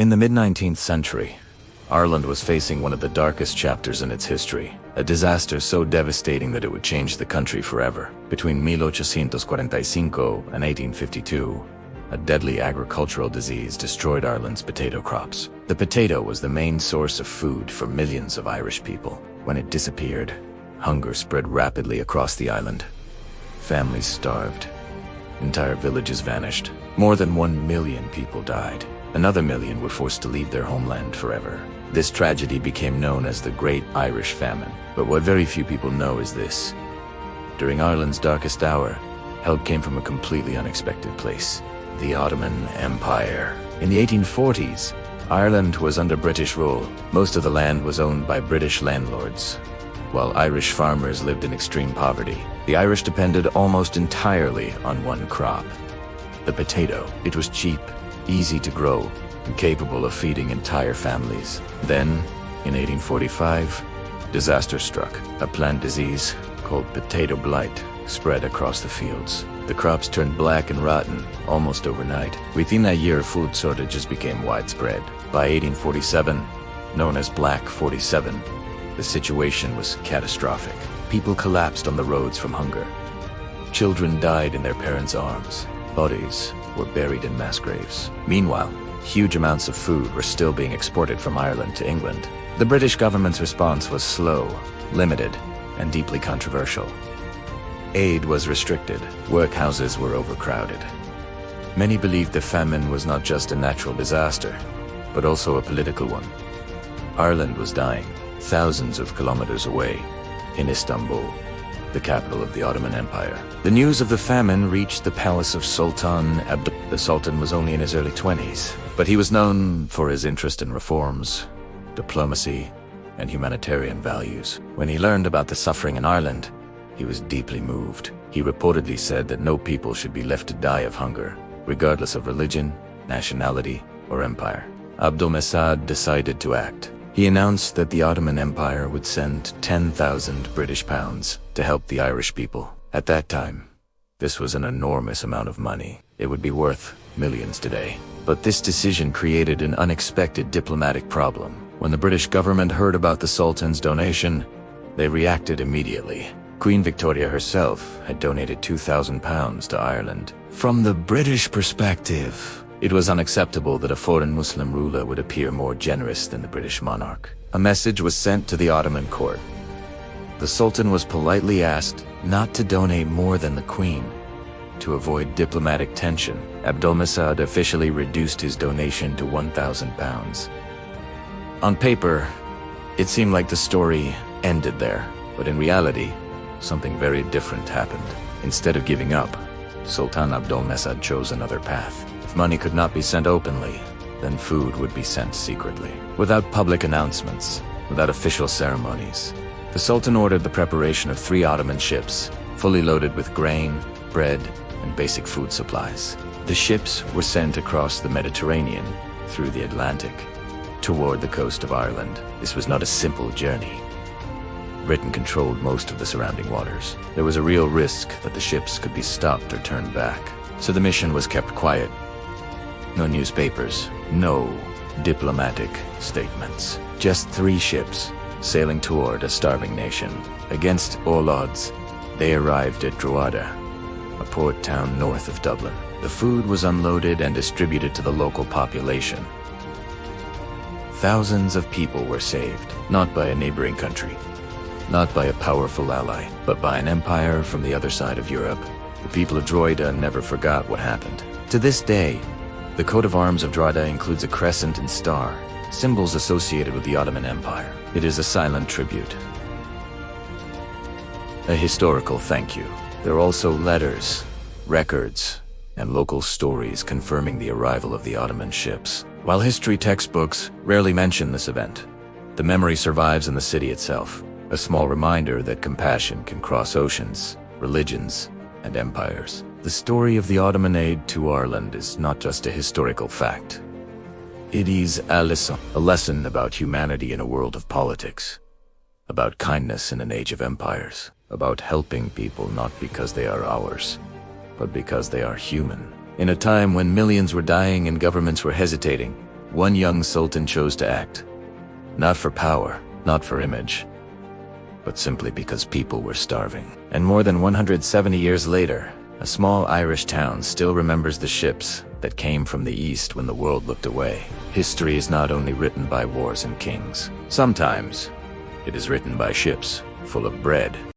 In the mid-19th century, Ireland was facing one of the darkest chapters in its history, a disaster so devastating that it would change the country forever. Between 1845 and 1852, a deadly agricultural disease destroyed Ireland's potato crops. The potato was the main source of food for millions of Irish people. When it disappeared, hunger spread rapidly across the island. Families starved. Entire villages vanished. More than 1 million people died. Another million were forced to leave their homeland forever. This tragedy became known as the Great Irish Famine. But what very few people know is this. During Ireland's darkest hour, help came from a completely unexpected place: the Ottoman Empire. In the 1840s, Ireland was under British rule. Most of the land was owned by British landlords, while Irish farmers lived in extreme poverty. The Irish depended almost entirely on one crop: the potato. It was cheap, easy to grow, and capable of feeding entire families. Then, in 1845, disaster struck. A plant disease called potato blight spread across the fields. The crops turned black and rotten almost overnight. Within a year, food shortages became widespread. By 1847, known as Black 47, the situation was catastrophic. People collapsed on the roads from hunger. Children died in their parents' arms. Bodies were buried in mass graves. Meanwhile, huge amounts of food were still being exported from Ireland to England. The British government's response was slow, limited, and deeply controversial. Aid was restricted. Workhouses were overcrowded. Many believed the famine was not just a natural disaster, but also a political one. Ireland was dying, thousands of kilometers away, in Istanbul, the capital of the Ottoman Empire. The news of the famine reached the palace of Sultan Abdülmecid. The Sultan was only in his early 20s, but he was known for his interest in reforms, diplomacy, and humanitarian values. When he learned about the suffering in Ireland, he was deeply moved. He reportedly said that no people should be left to die of hunger, regardless of religion, nationality, or empire. Abdülmecid decided to act. He announced that the Ottoman Empire would send 10,000 British pounds to help the Irish people. At that time, this was an enormous amount of money. It would be worth millions today. But this decision created an unexpected diplomatic problem. When the British government heard about the Sultan's donation, they reacted immediately. Queen Victoria herself had donated £2,000 to Ireland. From the British perspective, it was unacceptable that a foreign Muslim ruler would appear more generous than the British monarch. A message was sent to the Ottoman court. The Sultan was politely asked not to donate more than the Queen. To avoid diplomatic tension, Abdülmecid officially reduced his donation to £1,000. On paper, it seemed like the story ended there, but in reality, something very different happened. Instead of giving up, Sultan Abdülmecid chose another path. If money could not be sent openly, then food would be sent secretly. Without public announcements, without official ceremonies, the Sultan ordered the preparation of 3 Ottoman ships, fully loaded with grain, bread, and basic food supplies. The ships were sent across the Mediterranean, through the Atlantic, toward the coast of Ireland. This was not a simple journey. Britain controlled most of the surrounding waters. There was a real risk that the ships could be stopped or turned back, so the mission was kept quiet. No newspapers, no diplomatic statements. Just 3 ships sailing toward a starving nation. Against all odds, they arrived at Drogheda, a port town north of Dublin. The food was unloaded and distributed to the local population. Thousands of people were saved, not by a neighboring country, not by a powerful ally, but by an empire from the other side of Europe. The people of Drogheda never forgot what happened. To this day, the coat of arms of Drogheda includes a crescent and star, symbols associated with the Ottoman Empire. It is a silent tribute, a historical thank you. There are also letters, records, and local stories confirming the arrival of the Ottoman ships. While history textbooks rarely mention this event, the memory survives in the city itself, a small reminder that compassion can cross oceans, religions, and empires. The story of the Ottoman aid to Ireland is not just a historical fact. It is a lesson about humanity in a world of politics, about kindness in an age of empires, about helping people not because they are ours, but because they are human. In a time when millions were dying and governments were hesitating, One young sultan chose to act. Not for power, not for image, but simply because people were starving. And more than 170 years later, a small Irish town still remembers the ships that came from the east when the world looked away. History is not only written by wars and kings. Sometimes, it is written by ships full of bread.